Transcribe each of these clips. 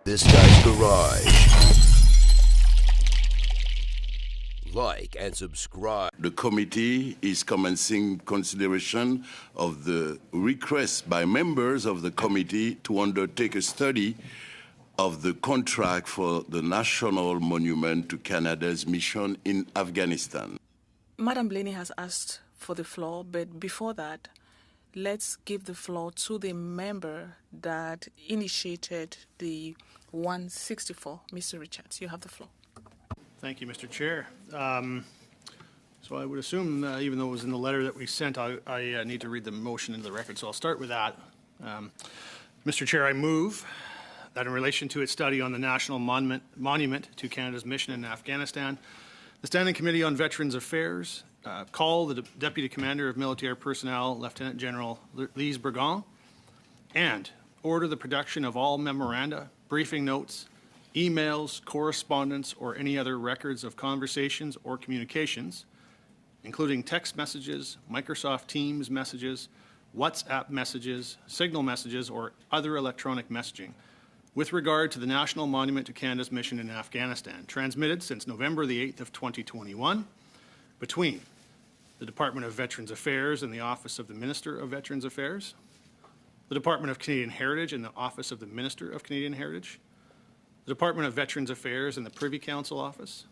This Guy's Garage. Like and subscribe. The committee is commencing consideration of the request by members of the committee to undertake a study of the contract for the National Monument to Canada's mission in Afghanistan. Madam Blaney has asked for the floor, but before that, let's give the floor to the member that initiated the 164. Mr. Richards, you have the floor. Thank you, Mr. Chair. So I would assume, even though it was in the letter that we sent, I need to read the motion into the record, so I'll start with that. Mr. Chair, I move that in relation to its study on the National Monument to Canada's mission in Afghanistan, the Standing Committee on Veterans Affairs call the Deputy Commander of Military Personnel, Lieutenant General Lise Burgon, and order the production of all memoranda, briefing notes, emails, correspondence, or any other records of conversations or communications, including text messages, Microsoft Teams messages, WhatsApp messages, Signal messages, or other electronic messaging, with regard to the National Monument to Canada's mission in Afghanistan, transmitted since November the 8th of 2021 between the Department of Veterans Affairs and the Office of the Minister of Veterans Affairs, the Department of Canadian Heritage and the Office of the Minister of Canadian Heritage, the Department of Veterans Affairs and the Privy Council Office,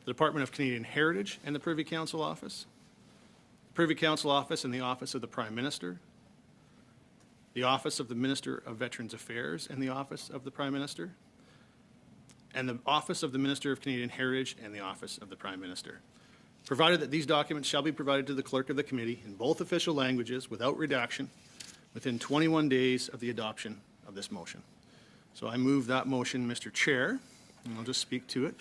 the Department of Canadian Heritage and the Privy Council Office, the Privy Council Office and the Office of the Prime Minister, the Office of the Minister of Veterans Affairs and the Office of the Prime Minister, and the Office of the Minister of Canadian Heritage and the Office of the Prime Minister, provided that these documents shall be provided to the Clerk of the Committee in both official languages without redaction within 21 days of the adoption of this motion. So I move that motion, Mr. Chair, and I'll just speak to it.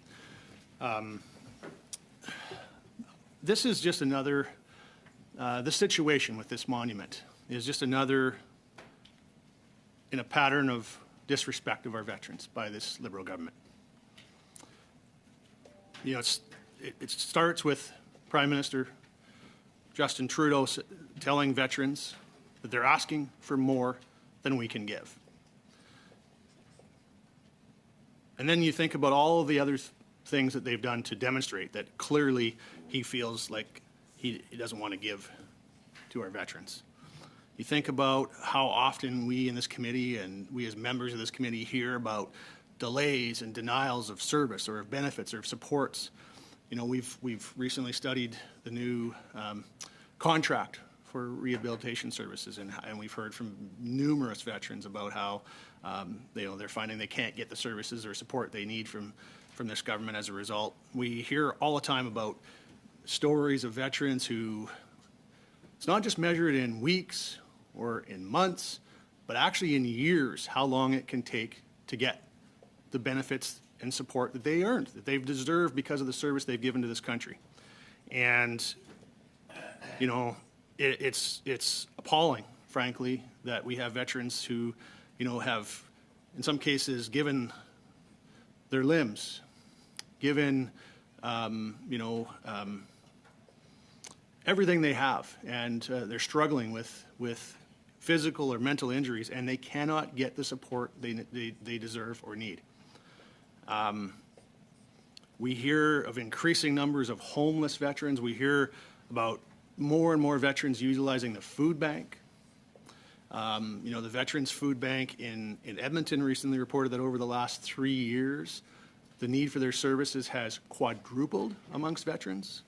This is just another, the situation with this monument is just another in a pattern of disrespect of our veterans by this Liberal government. You know, it starts with Prime Minister Justin Trudeau telling veterans that they're asking for more than we can give. And then you think about all of the other things that they've done to demonstrate that clearly he feels like he doesn't want to give to our veterans. You think about how often we in this committee and we as members of this committee hear about delays and denials of service or of benefits or of supports. You know, we've recently studied the new contract for rehabilitation services, and we've heard from numerous veterans about how they're finding they can't get the services or support they need from this government as a result. We hear all the time about stories of veterans who, it's not just measured in weeks or in months, but actually in years, how long it can take to get the benefits and support that they earned, that they've deserved because of the service they've given to this country. And, you know, it's appalling, frankly, that we have veterans who, you know, have, in some cases, given their limbs, given, everything they have, and they're struggling with physical or mental injuries, and they cannot get the support they deserve or need. We hear of increasing numbers of homeless veterans. We hear about more and more veterans utilizing the food bank. The Veterans Food Bank in Edmonton recently reported that over the last 3 years, the need for their services has quadrupled amongst veterans.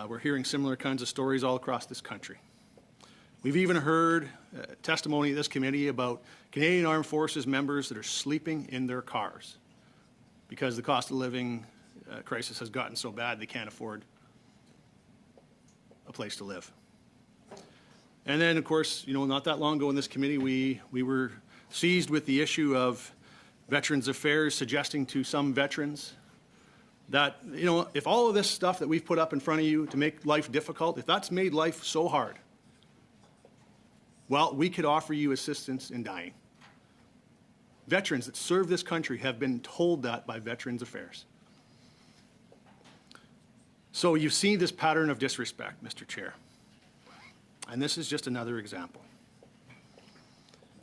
We're hearing similar kinds of stories all across this country. We've even heard testimony at this committee about Canadian Armed Forces members that are sleeping in their cars because the cost of living crisis has gotten so bad they can't afford a place to live. And then, of course, you know, not that long ago in this committee, we were seized with the issue of Veterans Affairs suggesting to some veterans that, you know, if all of this stuff that we've put up in front of you to make life difficult, if that's made life so hard, well, we could offer you assistance in dying. Veterans that serve this country have been told that by Veterans Affairs. So you see this pattern of disrespect, Mr. Chair. And this is just another example.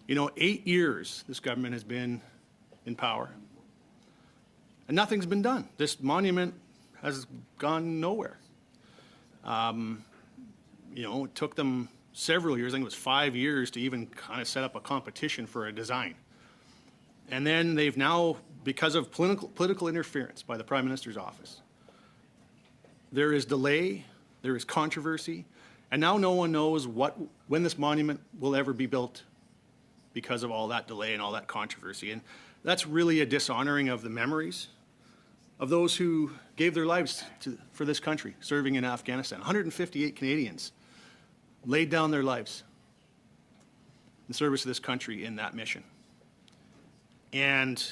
You know, 8 years this government has been in power. And nothing's been done. This monument has gone nowhere. You know, it took them several years, I think it was 5 years, to even kind of set up a competition for a design. And then they've now, because of political interference by the Prime Minister's office, there is delay, there is controversy, and now no one knows when this monument will ever be built because of all that delay and all that controversy. And that's really a dishonoring of the memories of those who gave their lives for this country, serving in Afghanistan. 158 Canadians laid down their lives in service of this country in that mission. And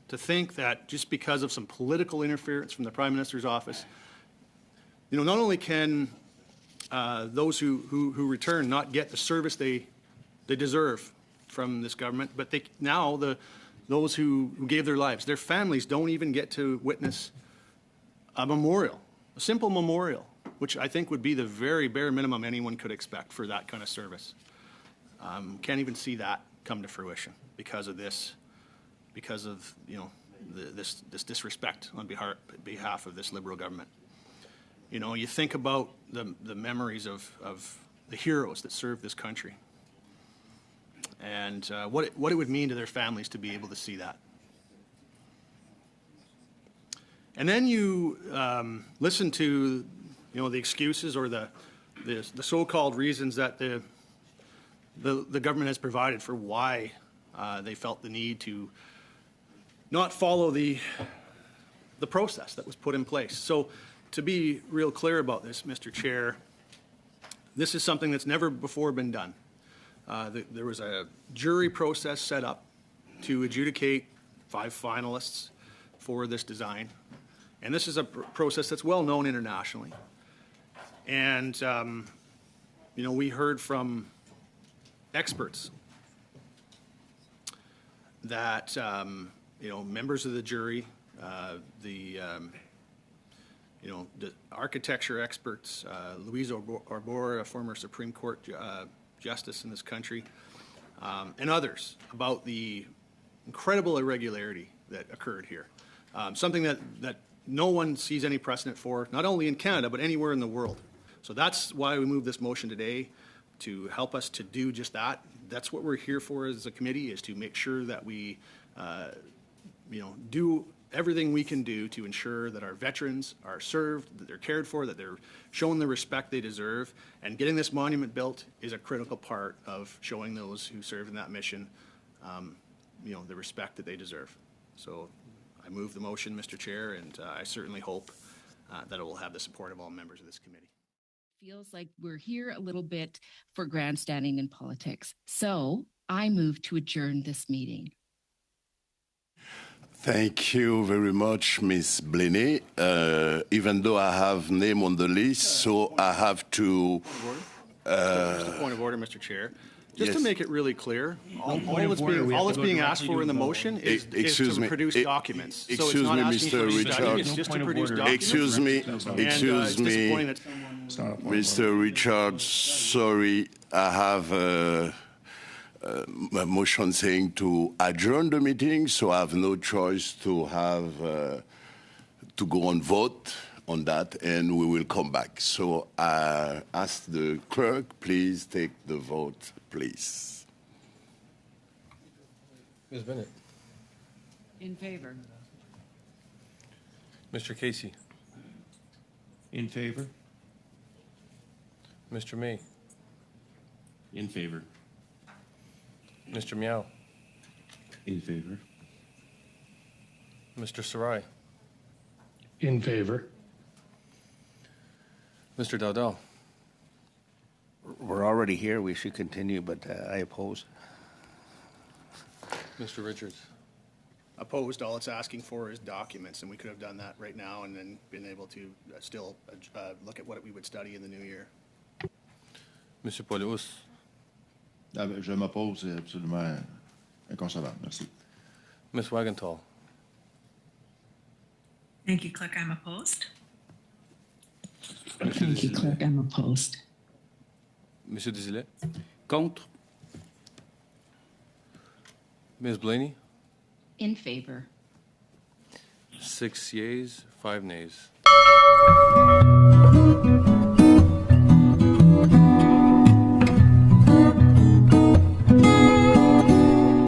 to think that just because of some political interference from the Prime Minister's office, you know, not only can those who return not get the service they deserve from this government, but those who gave their lives, their families don't even get to witness a memorial, a simple memorial, which I think would be the very bare minimum anyone could expect for that kind of service. Can't even see that come to fruition because of this, because of, you know, this disrespect on behalf of this Liberal government. You know, you think about the memories of the heroes that served this country, and what it would mean to their families to be able to see that. And then you listen to, you know, the excuses or the so-called reasons that the government has provided for why they felt the need to not follow the process that was put in place. So to be real clear about this, Mr. Chair, this is something that's never before been done. There was a jury process set up to adjudicate 5 finalists for this design. And this is a process that's well known internationally. And, you know, we heard from experts that, you know, members of the jury, you know, the architecture experts, Louise Arbor, a former Supreme Court justice in this country, and others about the incredible irregularity that occurred here. Something that no one sees any precedent for, not only in Canada, but anywhere in the world. So that's why we moved this motion today, to help us to do just that. That's what we're here for as a committee, is to make sure that we, you know, do everything we can do to ensure that our veterans are served, that they're cared for, that they're shown the respect they deserve. And getting this monument built is a critical part of showing those who served in that mission, you know, the respect that they deserve. So I move the motion, Mr. Chair, and I certainly hope that it will have the support of all members of this committee. Feels like we're here a little bit for grandstanding in politics. So I move to adjourn this meeting. Thank you very much, Ms. Blenay. Even though I have name on the list, so I have to... Just a point of order, Mr. Chair. Just to make it really clear, all that's being asked for in the motion is to produce documents. Excuse me, Mr. Richards. Just to produce documents. Excuse me, Mr. Richards. Sorry, I have a motion saying to adjourn the meeting, so I have no choice to have to go on vote on that, and we will come back. So I ask the clerk, please take the vote, please. Ms. Bennett. In favor. Mr. Casey. In favor? Mr. May. In favor. Mr. Meow. In favor. Mr. Sarai. In favor. Mr. Dowdell. We're already here. We should continue, but I oppose. Mr. Richards. Opposed. All it's asking for is documents, and we could have done that right now and then been able to still look at what we would study in the new year. Monsieur Paulus. Je m'oppose, c'est absolument inconcevable. Merci. Ms. Wagenthal. Thank you, Clerk. I'm opposed. Thank you, Clerk. I'm opposed. Monsieur Desilets. Contre. Ms. Blaney. In favor. 6 yeas, 5 nays.